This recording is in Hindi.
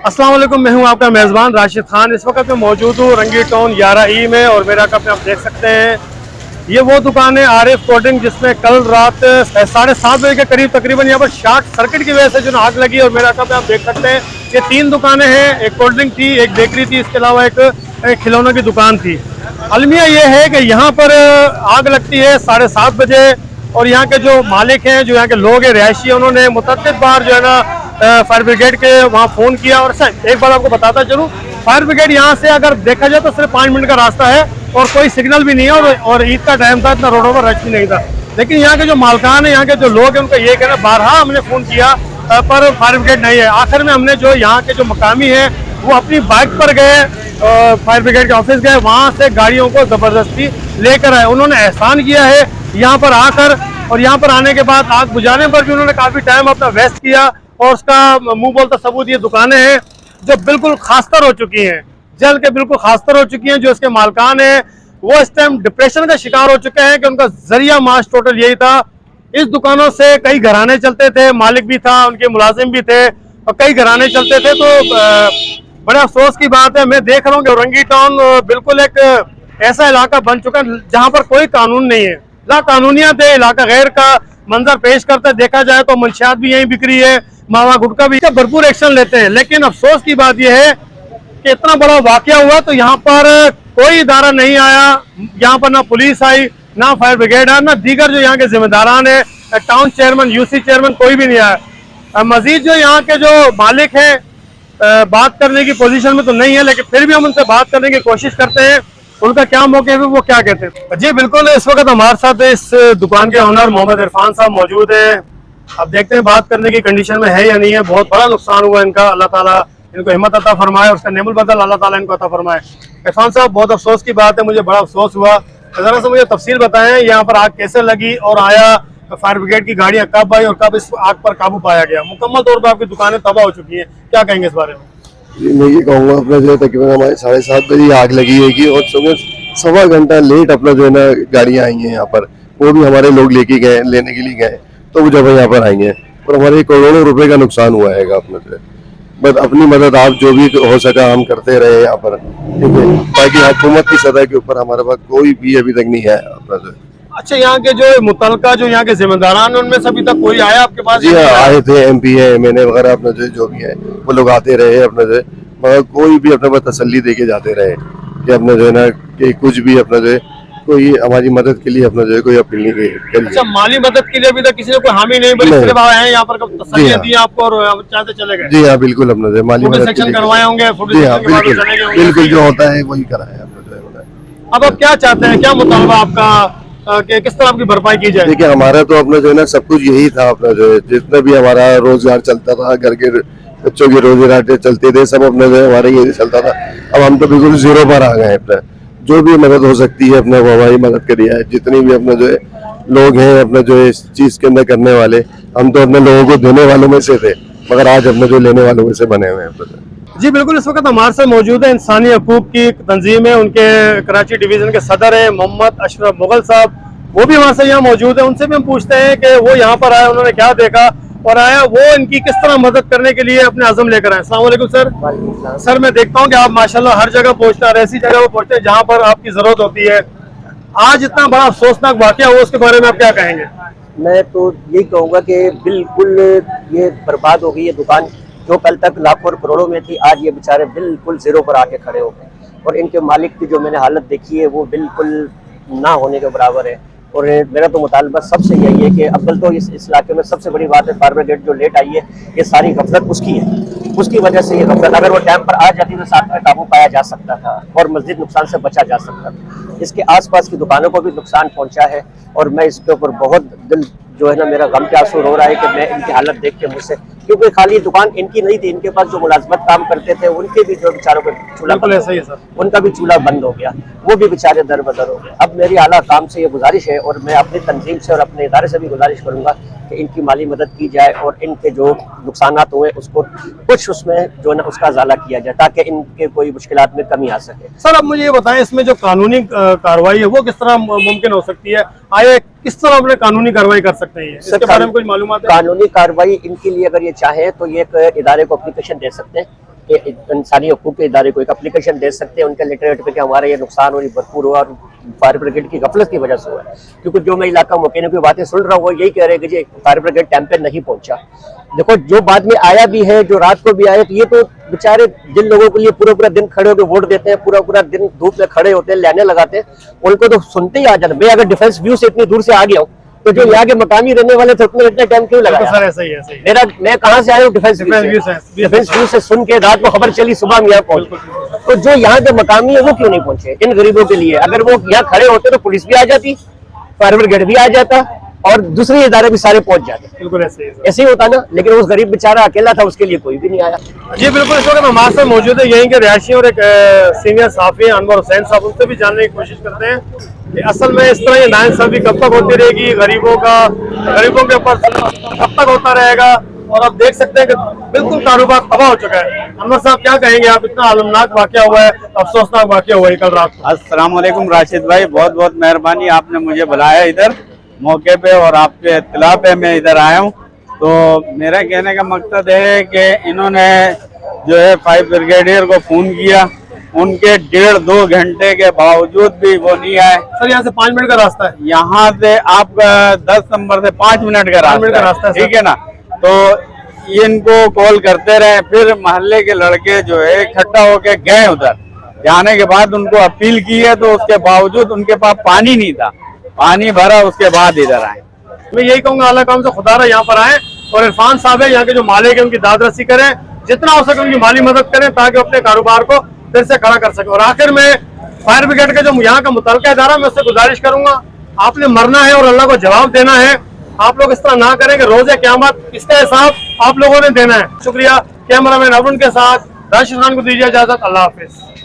अस्सलाम वालेकुम, मैं हूं आपका मेज़बान राशिद खान। इस वक्त मैं मौजूद हूं रंगी टाउन 11E में और मेरा कप आप देख सकते हैं। ये वो दुकान है आरिफ कोल्ड ड्रिंक जिसमें कल रात 7:30 बजे के करीब तकरीबन यहाँ पर शॉर्ट सर्किट की वजह से जो आग लगी और मेरा कप आप देख सकते हैं। ये 3 दुकानें हैं, एक कोल्ड ड्रिंक थी, एक बेकरी थी, इसके अलावा एक खिलौनों की दुकान थी। अलमिया ये है कि यहाँ पर आग लगती है 7:30 बजे और यहाँ के जो मालिक हैं, जो यहाँ के लोग हैं, रिहायशी, उन्होंने मुतअद्दिद बार जो है ना फायर ब्रिगेड के वहाँ फ़ोन किया। और सर एक बार आपको बताता चलूँ, फायर ब्रिगेड यहाँ से अगर देखा जाए तो सिर्फ 5 मिनट का रास्ता है और कोई सिग्नल भी नहीं है और ईद का टाइम था, इतना रोडों पर रश भी नहीं था। लेकिन यहाँ के जो मालकान है, यहाँ के जो लोग हैं, उनका ये कहना, बारहा हमने फ़ोन किया पर फायर ब्रिगेड नहीं है। आखिर में हमने जो यहाँ के जो मकामी है वो अपनी बाइक पर गए, फायर ब्रिगेड के ऑफिस गए, वहाँ से गाड़ियों को ज़बरदस्ती लेकर आए। उन्होंने एहसान किया है यहाँ पर आकर, और यहाँ पर आने के बाद आग बुझाने पर भी उन्होंने काफ़ी टाइम अपना वेस्ट किया। और उसका मुंह बोलता सबूत ये दुकानें हैं जो बिल्कुल खास्तर हो चुकी हैं, जल के बिल्कुल खास्तर हो चुकी हैं। जो इसके मालकान हैं वो इस टाइम डिप्रेशन का शिकार हो चुके हैं कि उनका जरिया माश टोटल यही था। इस दुकानों से कई घराने चलते थे, मालिक भी था, उनके मुलाजिम भी थे और कई घराने चलते थे। तो बड़े अफसोस की बात है, मैं देख रहा हूँ कि रंगी टाउन बिल्कुल एक ऐसा इलाका बन चुका है जहाँ पर कोई कानून नहीं है, ला कानूनियत है, इलाका गैर का मंजर पेश करता है। देखा जाए तो मंशियात भी यहीं बिक्री है, मावा गुटखा भी, भरपूर एक्शन लेते हैं। लेकिन अफसोस की बात यह है कि इतना बड़ा वाकया हुआ तो यहाँ पर कोई इदारा नहीं आया। यहाँ पर ना पुलिस आई, ना फायर ब्रिगेड आया, ना दीगर जो यहाँ के जिम्मेदारान है, टाउन चेयरमैन, यूसी चेयरमैन, कोई भी नहीं आया। मजीद जो यहाँ के जो मालिक हैं बात करने की पोजीशन में तो नहीं है, लेकिन फिर भी हम उनसे बात करने की कोशिश करते हैं। उनका क्या मौके है, वो क्या कहते हैं। जी बिल्कुल, इस वक्त हमारे साथ इस दुकान के ओनर मोहम्मद इरफान साहब मौजूद है। अब देखते हैं बात करने की कंडीशन में है या नहीं है। बहुत बड़ा नुकसान हुआ इनका, अल्लाह ताला इनको हिम्मत अता फरमाए, उसका नेमुल बदल अल्लाह ताला इनको अता फरमाए। इरफान साहब, बहुत अफसोस की बात है, मुझे बड़ा अफसोस हुआ। जरा सा मुझे तफसील बताएं, यहाँ पर आग कैसे लगी और आया फायर ब्रिगेड की गाड़ियाँ कब आई और कब इस आग पर काबू पाया गया। मुकम्मल तौर पर आपकी दुकानें तबाह हो चुकी हैं, क्या कहेंगे इस बारे में। मैं ये कहूँगा, अपना जो है तकरीबन हमारे 7:30 बजे आग लगी है और सुबह 1.25 घंटा लेट अपना जो है ना गाड़ियाँ आई हैं यहाँ पर, वो भी हमारे लोग लेके गए, लेने के लिए गए, तो वो जब यहाँ पर आई हैं और हमारे करोड़ों रुपए का नुकसान हुआ है अपना जो है। बस अपनी मदद आप जो भी हो सका हम करते रहे यहाँ पर, ठीक है, ताकि हुकूमत की सतह के ऊपर हमारे पास कोई भी अभी तक नहीं है अपना जो। अच्छा, यहाँ के जो मुतलका जो यहाँ के जिम्मेदारान है, उनमें से अभी तक कोई आया आपके पास? जी हाँ, आए थे, MP है, MNA वगैरह अपना जो भी है वो लोग आते रहे अपना जो, मगर कोई भी अपने पास तसल्ली दे के जाते रहे कि अपना जो है ना कि कुछ भी अपना जो है कोई हमारी मदद के लिए अपना जो है कोई अपील नहीं करी। अच्छा, माली मदद के लिए अभी तक किसी ने कोई हामी नहीं बोली, सिर्फ आए हैं यहाँ पर तसल्ली दी आपको और चाहते चले गए। जी हाँ बिल्कुल, अपना जो माली मदद सेक्शन करवाए होंगे, जी हाँ बिल्कुल बिल्कुल, जो होता है वही कराया अपना जो है। अब आप क्या चाहते हैं, क्या मुतालबा आपका कि किस तरह की भरपाई की जाए? देखिए, हमारा तो अपना जो है ना सब कुछ यही था अपना जो है, जितना भी हमारा रोजगार चलता था, घर के बच्चों के रोजगार चलते थे, सब अपना जो है हमारा यही चलता था। अब हम तो बिल्कुल जीरो पर आ गए। अपना जो भी मदद हो सकती है अपने वो हमारी मदद करी है। जितनी भी अपना जो है लोग हैं अपना जो है इस चीज के अंदर करने वाले, हम तो अपने लोगों को देने वालों में से थे, मगर आज अपने जो लेने वालों में से बने हुए हैं। जी बिल्कुल, इस वक्त हमारे साथ मौजूद है इंसानी हकूक की तंजीम है, उनके कराची डिवीजन के सदर है मोहम्मद अशरफ मुगल साहब, वो भी हमारे साथ यहाँ मौजूद है। उनसे भी हम पूछते हैं कि वो यहाँ पर आए, उन्होंने क्या देखा और आया वो इनकी किस तरह मदद करने के लिए अपने अज़म लेकर आए। अस्सलाम वालेकुम सर। सर, मैं देखता हूँ कि आप माशाल्लाह हर जगह पहुँचते हैं और ऐसी जगह पर पहुँचते हैं जहाँ पर आपकी जरूरत होती है। आज इतना बड़ा अफसोसनाक वाकया हुआ, उसके बारे में आप क्या कहेंगे? मैं तो यही कहूँगा कि बिल्कुल ये बर्बाद हो गई है दुकान, जो कल तक लाखों और करोड़ों में थी, आज ये बेचारे बिल्कुल जीरो पर आके खड़े हो गए। और इनके मालिक की जो मैंने हालत देखी है वो बिल्कुल ना होने के बराबर है। और मेरा तो मुतालबा सबसे यही है कि अव्वल तो इस इलाके में सबसे बड़ी बात है, फायर ब्रिगेड जो लेट आई है, ये सारी गफलत उसकी है, उसकी वजह से ये गफलत। अगर वो टाइम पर आ जाती तो साथ में काबू पाया जा सकता था और मज़ीद नुकसान से बचा जा सकता था। इसके आसपास की दुकानों को भी नुकसान पहुंचा है और मैं इसके ऊपर बहुत दिल जो है ना मेरा गम के आंसू रो रहा है कि मैं इनकी हालत देख के मुझसे, क्योंकि खाली दुकान इनकी नहीं थी, इनके पास जो मुलाजमत काम करते थे उनके भी जो बेचारों का चूल्हा ऐसा ही है सर, उनका भी चूल्हा बंद हो गया, वो भी बेचारे दर बदर हो गए। अब मेरी आला काम से ये गुजारिश है और मैं अपनी तंजीम से और अपने इदारे से भी गुजारिश करूंगा कि इनकी माली मदद की जाए और इनके जो नुकसान हुए उसको कुछ उसमें जो है ना उसका अजाला किया जाए ताकि इनके कोई मुश्किलात में कमी आ सके। सर, अब मुझे ये बताएं, इसमें जो कानूनी कार्रवाई है वो किस तरह मुमकिन हो सकती है? आए किस तरह अपने कानूनी कार्रवाई कर सकते हैं, इसके बारे में कुछ मालूमात है? कानूनी कार्रवाई इनके लिए अगर ये चाहे तो ये एक इदारे को एप्लीकेशन दे सकते हैं इंसानी हकूक़ के इदारे को एक एप्लीकेशन दे सकते हैं उनके लिटरेट पे कि हमारा ये नुकसान और ये भरपूर हुआ और फायर ब्रिगेड की गफलत की वजह से हुआ है। क्योंकि जो मैं इलाका मौके की बातें सुन रहा हूँ वो यही कह रहे हैं कि जी फायर ब्रिगेड टाइम पे नहीं पहुंचा। देखो जो बाद में आया भी है, जो रात को भी आया, तो ये तो बेचारे जिन लोगों के लिए पूरा पूरा दिन खड़े होकर वोट देते हैं, पूरा पूरा दिन धूप में खड़े होते हैं, लाइनें लगाते हैं, उनको तो सुनते ही आ जाता। मैं अगर डिफेंस व्यू से इतनी दूर से आ गया हूँ तो जो यहाँ के मकामी रहने वाले थे उतने इतना टाइम क्यों लगा? सर ऐसा ही है, सही है। मेरा मैं कहाँ से आया हूँ? डिफेंस व्यू से सुन के रात को खबर चली, सुबह में यहाँ पहुंचे। तो जो यहाँ के मकामी है वो क्यों नहीं पहुंचे इन गरीबों के लिए? अगर वो यहाँ खड़े होते तो पुलिस भी आ जाती, फायर ब्रिगेड भी आ जाता और दूसरे इदारे भी सारे पहुंच जाते। बिल्कुल ऐसे ही होता ना, लेकिन उस गरीब बेचारा अकेला था, उसके लिए कोई भी नहीं आया। जी बिल्कुल। इस वक्त हमारे साथ मौजूद है यहीं के रिहायशी और एक सीनियर साफी अनवर हुसैन साहब, उनसे भी जानने की कोशिश करते हैं कि असल में इस तरह ये नाइंसाफी कब तक होती रहेगी, गरीबों के ऊपर कब तक होता रहेगा। और आप देख सकते हैं कि बिल्कुल कारोबार तबाह हो चुका है। अनवर साहब क्या कहेंगे आप? इतना आलमनाक वाकया हुआ है, अफसोसनाक वाकया हुआ है कल रात को। अस्सलाम वालेकुम राशिद भाई, बहुत बहुत मेहरबानी, आपने मुझे बुलाया इधर मौके पे और आपके इत्तला पे मैं इधर आया हूँ। तो मेरा कहने का मकसद है कि इन्होंने जो है फायर ब्रिगेडियर को फोन किया, उनके 1.5-2 घंटे के बावजूद भी वो नहीं आए। सर यहाँ से 5 मिनट का रास्ता है, यहाँ से आपका 10 नंबर से 5 मिनट का रास्ता है, ठीक है ना। तो इनको कॉल करते रहे, फिर मोहल्ले के लड़के जो है इकट्ठा होके गए उधर। जाने के बाद उनको अपील की है तो उसके बावजूद उनके पास पानी नहीं था, पानी भरा उसके बाद इधर आए। मैं यही कहूंगा अल्लाह काम से खुदारा यहाँ पर आए और इरफान साहब है यहाँ के जो मालिक है उनकी दाद रसी करें, जितना हो सके उनकी माली मदद करें ताकि अपने कारोबार को फिर से खड़ा कर सके। और आखिर में फायर ब्रिगेड का जो यहाँ का मुतलका इदारा, मैं उससे गुजारिश करूंगा, आपने मरना है और अल्लाह को जवाब देना है। आप लोग इस तरह ना करें कि रोजे क़यामत इसका हिसाब आप लोगों ने देना है। शुक्रिया। कैमरामैन अरुण के साथ राशिद खान को दीजिए इजाजत। अल्लाह हाफिज।